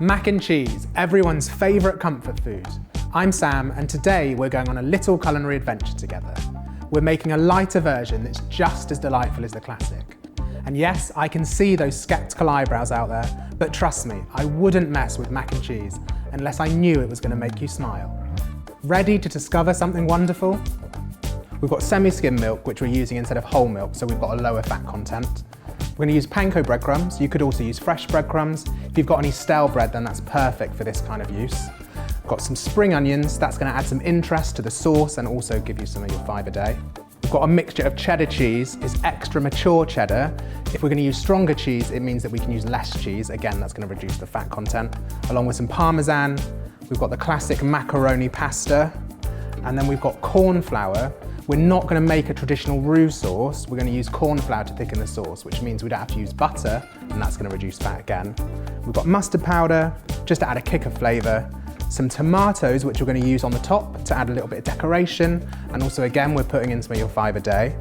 Mac and cheese, everyone's favourite comfort food. I'm Sam, and today we're going on a little culinary adventure together. We're making a lighter version that's just as delightful as the classic. And yes, I can see those sceptical eyebrows out there, but trust me, I wouldn't mess with mac and cheese unless I knew it was going to make you smile. Ready to discover something wonderful? We've got semi-skim milk, which we're using instead of whole milk, so we've got a lower fat content. We're going to use panko breadcrumbs. You could also use fresh breadcrumbs. If you've got any stale bread, then that's perfect for this kind of use. We've got some spring onions. That's going to add some interest to the sauce and also give you some of your 5 a day. We've got a mixture of cheddar cheese. It's extra mature cheddar. If we're going to use stronger cheese, it means that we can use less cheese. Again, that's going to reduce the fat content. Along with some parmesan. We've got the classic macaroni pasta. And then we've got corn flour. We're not going to make a traditional roux sauce. We're going to use corn flour to thicken the sauce, which means we don't have to use butter, and that's going to reduce fat again. We've got mustard powder, just to add a kick of flavour. Some tomatoes, which we're going to use on the top to add a little bit of decoration. And also, again, we're putting in some of your 5 a day.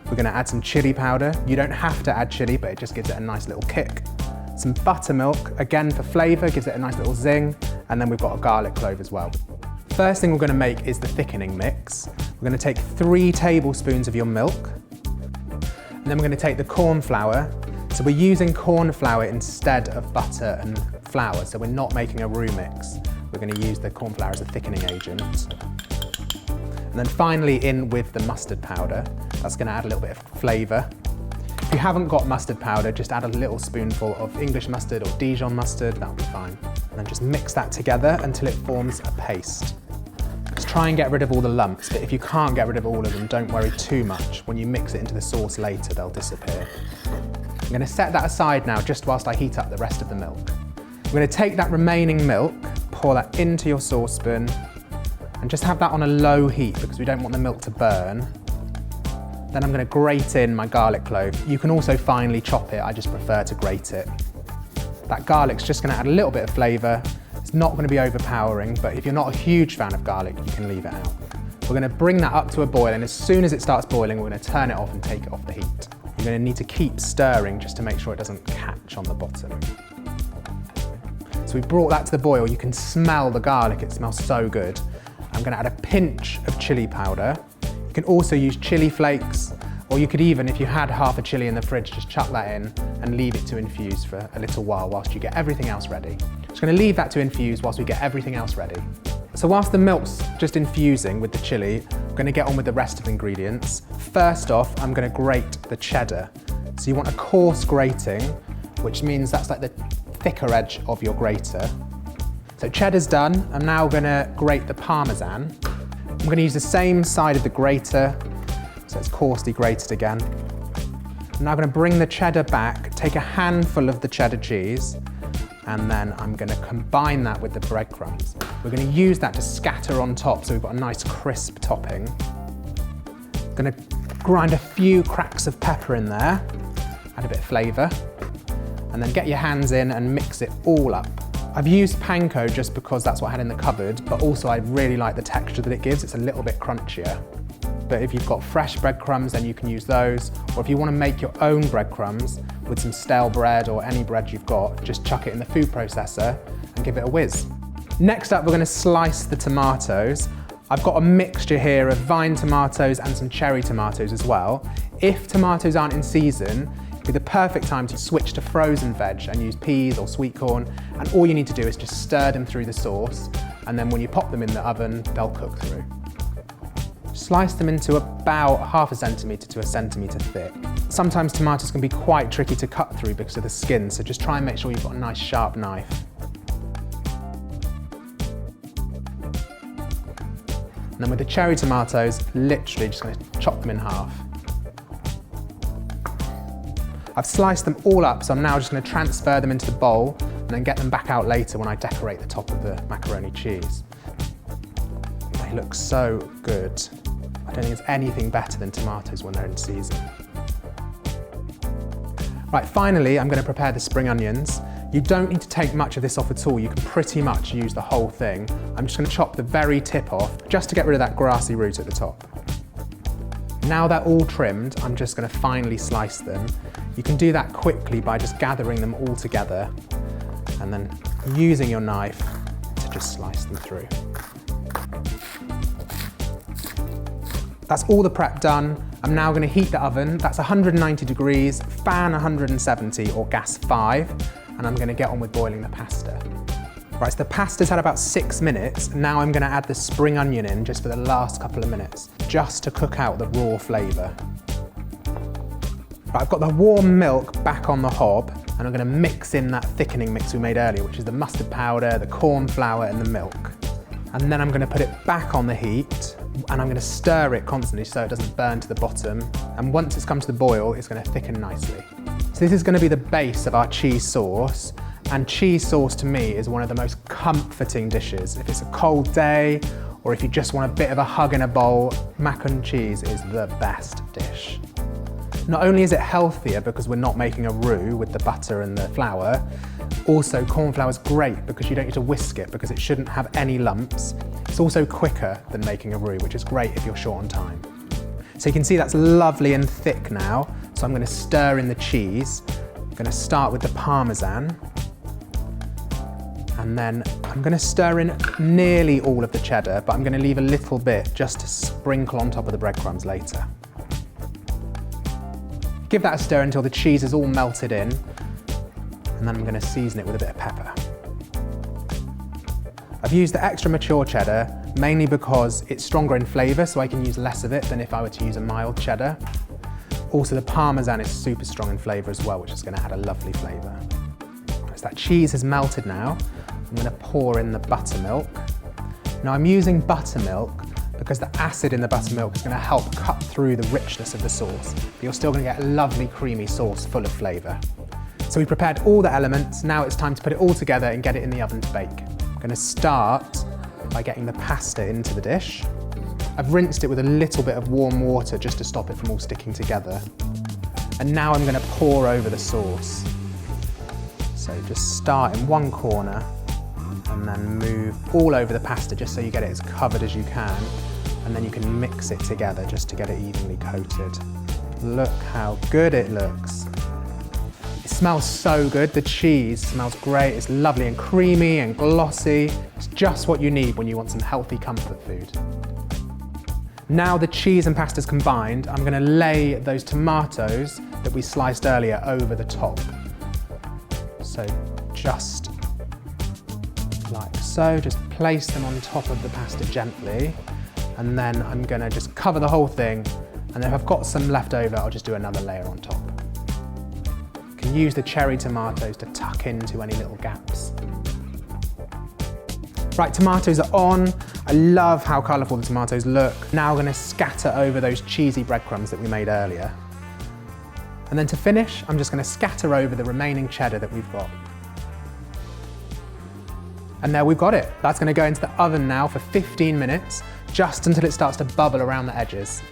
We're going to add some chilli powder. You don't have to add chilli, but it just gives it a nice little kick. Some buttermilk, again for flavour, gives it a nice little zing. And then we've got a garlic clove as well. First thing we're going to make is the thickening mix. We're going to take 3 tablespoons of your milk, and then we're going to take the corn flour. So we're using corn flour instead of butter and flour, so we're not making a roux mix. We're going to use the corn flour as a thickening agent. And then finally in with the mustard powder. That's going to add a little bit of flavour. If you haven't got mustard powder, just add a little spoonful of English mustard or Dijon mustard, that'll be fine. And then just mix that together until it forms a paste. Just try and get rid of all the lumps, but if you can't get rid of all of them, don't worry too much. When you mix it into the sauce later, they'll disappear. I'm going to set that aside now, just whilst I heat up the rest of the milk. I'm going to take that remaining milk, pour that into your saucepan, and just have that on a low heat because we don't want the milk to burn. Then I'm going to grate in my garlic clove. You can also finely chop it, I just prefer to grate it. That garlic's just going to add a little bit of flavour. It's not going to be overpowering, but if you're not a huge fan of garlic, you can leave it out. We're going to bring that up to a boil, and as soon as it starts boiling, we're going to turn it off and take it off the heat. You're going to need to keep stirring just to make sure it doesn't catch on the bottom. So we've brought that to the boil. You can smell the garlic, it smells so good. I'm going to add a pinch of chilli powder. You can also use chilli flakes, or you could even, if you had half a chilli in the fridge, just chuck that in and leave it to infuse for a little while whilst you get everything else ready. Just going to leave that to infuse whilst we get everything else ready. So whilst the milk's just infusing with the chilli, I'm going to get on with the rest of the ingredients. First off, I'm going to grate the cheddar. So you want a coarse grating, which means that's like the thicker edge of your grater. So cheddar's done. I'm now going to grate the parmesan. I'm going to use the same side of the grater, so it's coarsely grated again. I'm now going to bring the cheddar back, take a handful of the cheddar cheese, and then I'm going to combine that with the breadcrumbs. We're going to use that to scatter on top so we've got a nice crisp topping. I'm going to grind a few cracks of pepper in there, add a bit of flavour, and then get your hands in and mix it all up. I've used panko just because that's what I had in the cupboard, but also I really like the texture that it gives. It's a little bit crunchier. But if you've got fresh breadcrumbs, then you can use those. Or if you want to make your own breadcrumbs with some stale bread or any bread you've got, just chuck it in the food processor and give it a whiz. Next up, we're going to slice the tomatoes. I've got a mixture here of vine tomatoes and some cherry tomatoes as well. If tomatoes aren't in season, it'd be the perfect time to switch to frozen veg and use peas or sweet corn. And all you need to do is just stir them through the sauce. And then when you pop them in the oven, they'll cook through. Slice them into about ½ centimetre to 1 centimetre thick. Sometimes tomatoes can be quite tricky to cut through because of the skin, so just try and make sure you've got a nice sharp knife. And then with the cherry tomatoes, literally just going to chop them in half. I've sliced them all up, so I'm now just going to transfer them into the bowl and then get them back out later when I decorate the top of the macaroni cheese. They look so good. I don't think there's anything better than tomatoes when they're in season. Right, finally, I'm going to prepare the spring onions. You don't need to take much of this off at all. You can pretty much use the whole thing. I'm just going to chop the very tip off, just to get rid of that grassy root at the top. Now they're all trimmed, I'm just going to finely slice them. You can do that quickly by just gathering them all together and then using your knife to just slice them through. That's all the prep done. I'm now going to heat the oven. That's 190 degrees, fan 170 or gas 5, and I'm going to get on with boiling the pasta. Right, so the pasta's had about 6 minutes. Now I'm going to add the spring onion in just for the last couple of minutes, just to cook out the raw flavour. Right, I've got the warm milk back on the hob, and I'm going to mix in that thickening mix we made earlier, which is the mustard powder, the corn flour and the milk. And then I'm going to put it back on the heat, and I'm going to stir it constantly so it doesn't burn to the bottom. And once it's come to the boil, it's going to thicken nicely. So this is going to be the base of our cheese sauce. And cheese sauce to me is one of the most comforting dishes. If it's a cold day, or if you just want a bit of a hug in a bowl, mac and cheese is the best dish. Not only is it healthier because we're not making a roux with the butter and the flour, also corn flour is great because you don't need to whisk it because it shouldn't have any lumps. It's also quicker than making a roux, which is great if you're short on time. So you can see that's lovely and thick now. So I'm going to stir in the cheese. I'm going to start with the Parmesan. And then I'm going to stir in nearly all of the cheddar, but I'm going to leave a little bit just to sprinkle on top of the breadcrumbs later. Give that a stir until the cheese is all melted in, and then I'm going to season it with a bit of pepper. I've used the extra mature cheddar mainly because it's stronger in flavour, so I can use less of it than if I were to use a mild cheddar. Also, the Parmesan is super strong in flavour as well, which is going to add a lovely flavour. So that cheese has melted now. I'm going to pour in the buttermilk. Now I'm using buttermilk because the acid in the buttermilk is going to help cut through the richness of the sauce. But you're still going to get a lovely creamy sauce full of flavour. So we've prepared all the elements. Now it's time to put it all together and get it in the oven to bake. I'm going to start by getting the pasta into the dish. I've rinsed it with a little bit of warm water just to stop it from all sticking together. And now I'm going to pour over the sauce. So just start in one corner and then move all over the pasta just so you get it as covered as you can, and then you can mix it together just to get it evenly coated. Look how good it looks. It smells so good. The cheese smells great. It's lovely and creamy and glossy. It's just what you need when you want some healthy comfort food. Now the cheese and pasta's combined, I'm going to lay those tomatoes that we sliced earlier over the top. So just like so, just place them on top of the pasta gently, and then I'm going to just cover the whole thing, and then if I've got some left over, I'll just do another layer on top. You can use the cherry tomatoes to tuck into any little gaps. Right, tomatoes are on. I love how colourful the tomatoes look. Now I'm going to scatter over those cheesy breadcrumbs that we made earlier. And then to finish, I'm just going to scatter over the remaining cheddar that we've got. And there we've got it. That's going to go into the oven now for 15 minutes, just until it starts to bubble around the edges.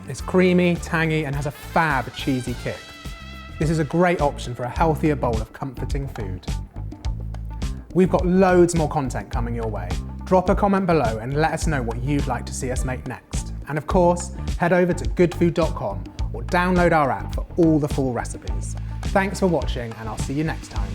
It's creamy, tangy, and has a fab cheesy kick. This is a great option for a healthier bowl of comforting food. We've got loads more content coming your way. Drop a comment below and let us know what you'd like to see us make next. And of course, head over to goodfood.com or download our app for all the full recipes. Thanks for watching, and I'll see you next time.